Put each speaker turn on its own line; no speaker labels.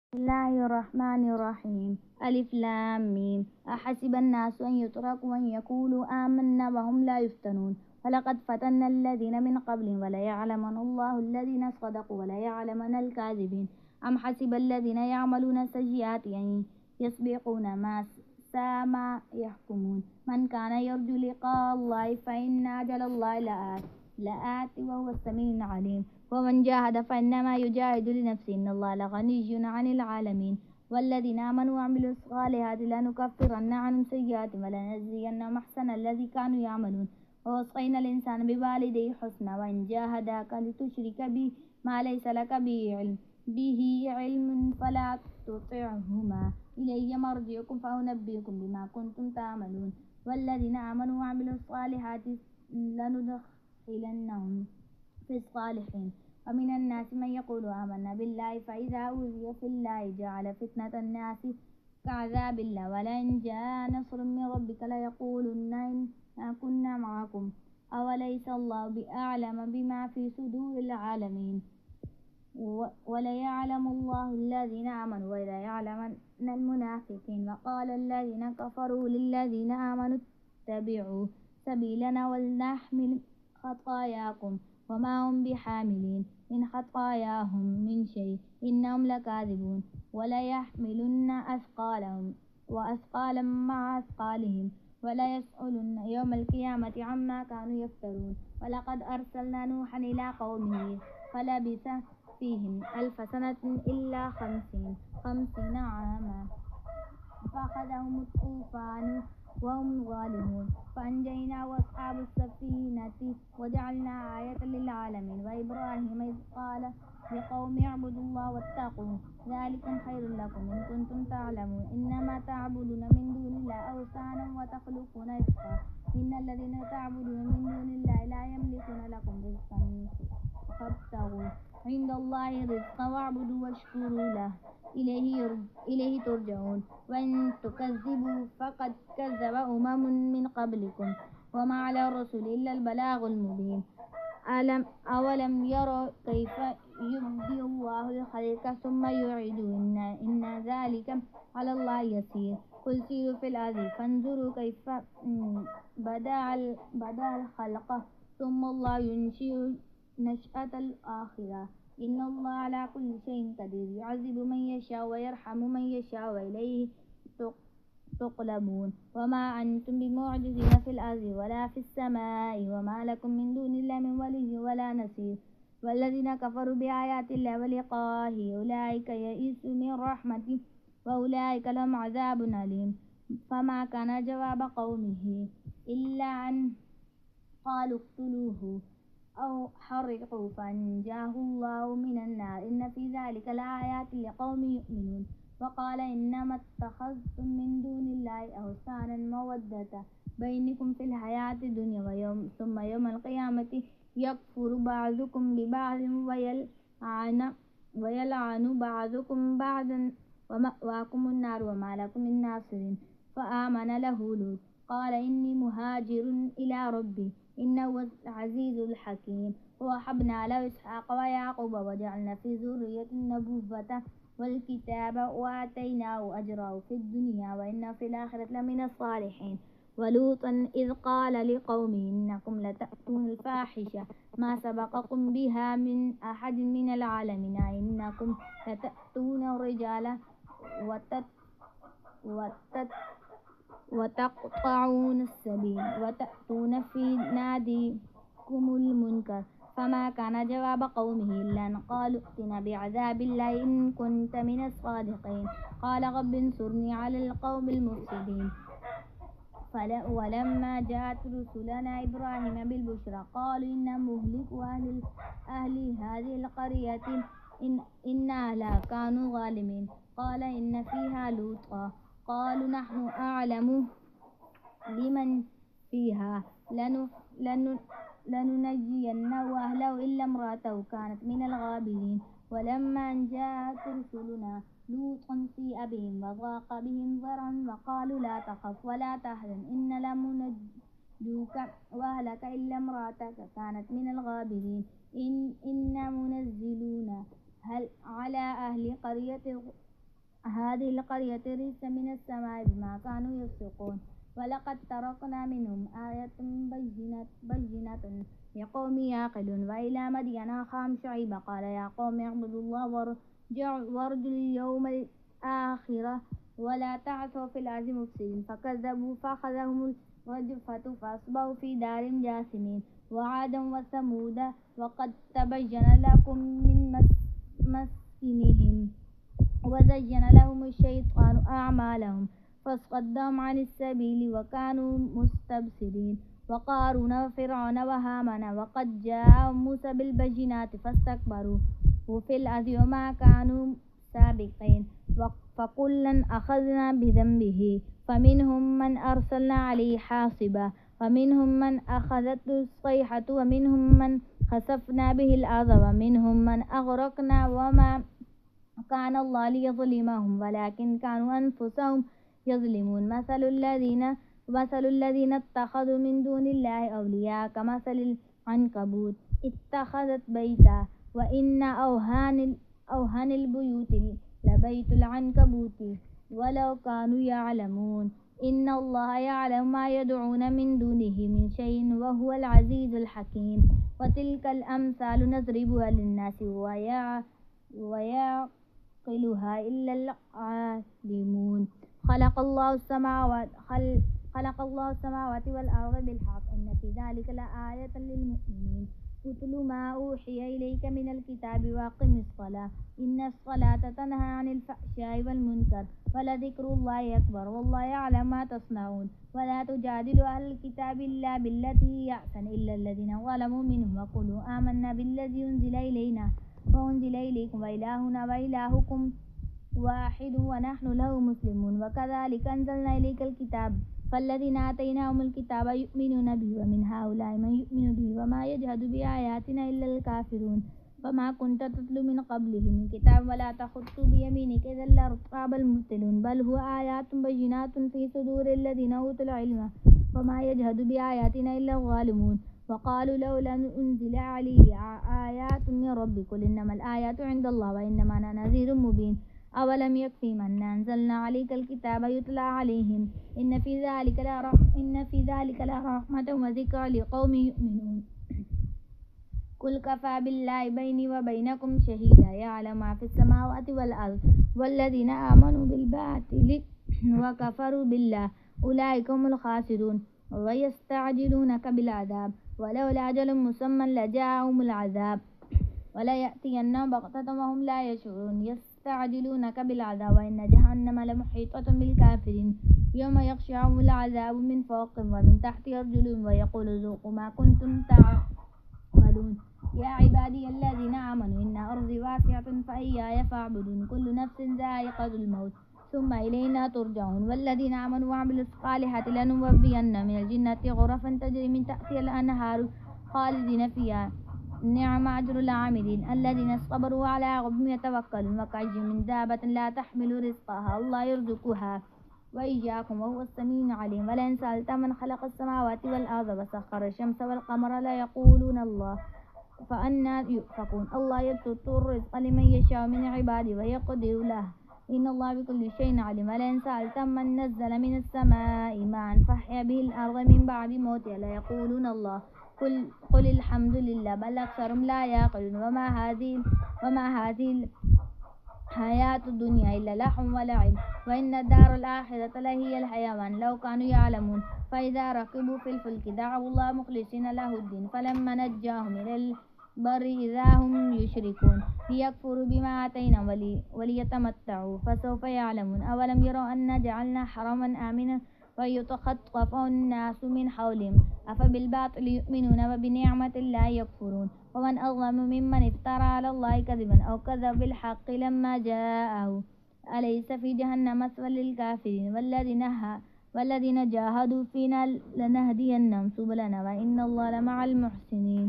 بسم الله الرحمن الرحيم. ألف لام ميم. أحسب الناس أن يتركوا أن يقولوا آمنا وهم لا يفتنون ولقد فتنا الذين من قبلهم وليعلمن الله الذين صدقوا وليعلمن الكاذبين. أم حسب الذين يعملون السيئات أن يسبقون ما ساء ما يحكمون. من كان يرجو لقاء الله فإن أجل الله لآت وهو السميع العليم. ومن جاهد فإنما يجاهد لنفسه إن الله لغني عن العالمين. والذين آمنوا وعملوا الصالحات لنكفرن عنهم سيئاتهم ولنجزينهم أحسن الذي كانوا يعملون. ووصينا الإنسان بوالديه حسنا وإن جاهداك لتشرك بي ما ليس لك به علم فلا تطعهما إلي مرجعكم فأنبئكم بما كنتم تعملون. والذين آمنوا وعملوا الصالحات لندخلنهم في الصالحين. ومن الناس من يقول آمنا بالله فإذا أوذي في الله جعل فتنة الناس كعذاب الله ولئن جاء نصر من ربك ليقولن إنا كنا معكم أوليس الله بأعلم بما في صدور العالمين. وليعلم الله الذين آمنوا وليعلمن المنافقين. وقال الذين كفروا للذين آمنوا اتبعوا سبيلنا ولنحمل خطاياكم وما هم بحاملين من خطاياهم من شيء إنهم لكاذبون. وليحملن أثقالهم وأثقالا مع أثقالهم وليسألن يوم القيامة عما كانوا يفترون. ولقد أرسلنا نوحا إلى قومه فلبث فيهم 1000 سنة إلا 50 عاما فأخذهم الطوفان وهم ظالمون فأنجيناه وأصحاب السفينة وجعلنا آية للعالمين. وإبراهيم إذ قال لقوم اعبدوا الله واتقوه ذلكم خير لكم إن كنتم تعلمون. إنما تعبدون من دون الله أوثانا وتخلقون إفكا إن الذين تعبدون من دون الله لا يملكون لكم رزقا فابتغوا عند الله رزقا واعبدوا واشكروا له إليه ترجعون. وإن تكذبوا فقد كذب من قبلكم وما على الرسول إلا البلاغ المبين. أولم يروا كيف يبدئ الله الخلق ثم يعيده إن ذلك على الله يسير. قل سيروا في الأرض فانظروا كيف بدأ الخلق ثم الله ينشئ نشأة الآخرة إن الله على كل شيء قدير يعذب من يشاء ويرحم من يشاء وإليه تقلبون. وما أنتم بمعجزين في الأرض ولا في السماء وما لكم من دون الله من ولي ولا نصير. والذين كفروا بآيات الله ولقائه أولئك يئسوا من رحمته وأولئك لهم عذاب أليم. فما كان جواب قومه إلا أن قالوا اقتلوه أو حرقوا فأنجاه الله من النار إن في ذلك لآيات لقوم يؤمنون. وقال إنما اتخذتم من دون الله أوثانا مودة بينكم في الحياة الدنيا ثم يوم القيامة يكفر بعضكم ببعض ويلعن بعضكم بعضا ومأواكم النار وما لكم من ناصرين. فآمن له لوط قال إني مهاجر إلى ربي إنه العزيز الحكيم. ووهبنا له إسحاق ويعقوب وجعلنا في ذريته النبوة والكتاب وآتيناه أجره في الدنيا وإنه في الآخرة لمن الصالحين. ولوطا إذ قال لقومه إنكم لتأتون الفاحشة ما سبقكم بها من أحد من العالمين إنكم لتأتون الرجال وتقطعون السبيل وتأتون في ناديكم المنكر. فما كان جواب قومه إلا أن قالوا ائتنا بعذاب الله إن كنت من الصادقين. قال رب انصرني على القوم المفسدين. ولما جاءت رسلنا إبراهيم بالبشرى قالوا إنا مهلكوا أهل هذه القرية إن أهلها كانوا ظالمين. قال إن فيها لوطا قالوا نحن أعلم بمن فيها لننجينه وأهله إلا امرأته كانت من الغابرين. ولما أن جاءت رسلنا لوطا سيء بهم وضاق بهم ذرعا وقالوا لا تخف ولا تحزن إنا لمنجوك وأهلك إلا امرأتك كانت من الغابرين. إنا منزلون على أهل قرية هذه القرية رجس من السماء بما كانوا يفسقون ولقد تركنا منهم آية بينة لقوم يعقلون وإلى مدين أخاهم شعيبا قال يا قوم اعبدوا الله وارجوا اليوم الآخرة ولا تعثوا في الأرض مفسدين فكذبوا فأخذهم الرجفة فأصبحوا في دار جاثمين وعادا وثمود وقد تبين لكم من مسكنهم وزين لهم الشيطان أعمالهم فصدهم عن السبيل وكانوا مستبصرين وقارون وفرعون وهامان وقد جاءهم موسى بالبينات فاستكبروا في الأرض وما كانوا سابقين فكلا أخذنا بذنبه فمنهم من أرسلنا عليه حاصبا ومنهم من أخذته الصيحة ومنهم من خسفنا به الأرض ومنهم من أغرقنا وما كان الله ليظلمهم ولكن كانوا أنفسهم يظلمون مثل الذين اتخذوا من دون الله أولياء كمثل العنكبوت اتخذت بيتا وإن أوهن البيوت لبيت العنكبوت ولو كانوا يعلمون إن الله يعلم ما يدعون من دونه من شيء وهو العزيز الحكيم وتلك الأمثال نضربها للناس ويعقلها إلا العالمون خلق الله السماوات والأرض بالحق إن في ذلك لآية للمؤمنين اتل ما أوحي إليك من الكتاب وأقم الصلاة إن الصلاة تنهى عن الفحشاء والمنكر ولذكر الله أكبر والله يعلم ما تصنعون ولا تجادلوا أهل الكتاب إلا بالتي هي أحسن إلا الذين ظلموا منهم وقولوا آمنا بالذي أنزل إلينا وأنزل إليكم وإلهنا وإلهكم واحد ونحن له مسلمون وكذلك أنزلنا إليك الكتاب فالذين آتيناهم الكتاب يؤمنون به ومن هؤلاء من يؤمن به وما يجحد بآياتنا إلا الكافرون وما كنت تتلو من قبله من كتاب ولا تخط بيمينك إذا لارتاب المبطلون بل هو آيات بينات في صدور الذين أوتوا العلم وما يجحد بآياتنا إلا الظالمون وقالوا لولا أنزل عليه آيات من ربك قل إنما الآيات عند الله وإنما أنا نذير مبين أولم يكفهم أنا أنزلنا عليك الكتاب يتلى عليهم إن في ذلك لرحمة وذكرى لقوم يؤمنون قل كفى بالله بيني وبينكم شهيدا يعلم ما في السماوات والأرض والذين آمنوا بالباطل وكفروا بالله أولئك هم الخاسرون ويستعجلونك بالعذاب ولولا أجل مسمى لجاءهم العذاب ولا يأتينهم بغتة وهم لا يشعرون يستعجلونك بالعذاب وإن جهنم لمحيطة بالكافرين يوم يغشاهم العذاب من فوقهم ومن تحت أرجلهم ويقول ذوقوا ما كنتم تعملون يا عبادي الذين آمنوا إن أرضي واسعة فإياي فاعبدون كل نفس ذائقة الموت ثم إلينا ترجعون والذين آمنوا وعملوا الصالحات لنبوئنهم من الجنة غرفا تجري من تحتها الأنهار خالدين فيها نعم أجر العاملين الذين صبروا على ربهم يتوكلون وكأي من دابة لا تحمل رزقها الله يرزقها وإياكم وهو السميع العليم ولئن سألت من خلق السماوات والأرض وسخر الشمس والقمر ليقولون الله فأنى يؤفكون الله يبسط الرزق لمن يشاء من عباده ويقدر له إن الله بكل شيء عليم ولئن سألت من نزل من السماء ماء فأحيا به الأرض من بعد موتها ليقولون الله قل الحمد لله بل أكثرهم لا يعقلون وما هذه الحياة الدنيا إلا لهو ولعب وإن الدار الآخرة لهي الحيوان لو كانوا يعلمون فإذا ركبوا في الفلك دعوا الله مخلصين له الدين فلما نجاهم إلى البر إذا هم يشركون ليكفروا بما آتيناهم وليتمتعوا فسوف يعلمون أولم يروا أنا جعلنا حرما آمنا ويتخطف الناس من حولهم أفبالباطل يؤمنون وبنعمة الله يكفرون ومن أظلم ممن افترى على الله كذبا أو كذب بالحق لما جاءه أليس في جهنم مثوى للكافرين والذين جاهدوا فينا لنهدينهم سبلنا وإن الله لمع المحسنين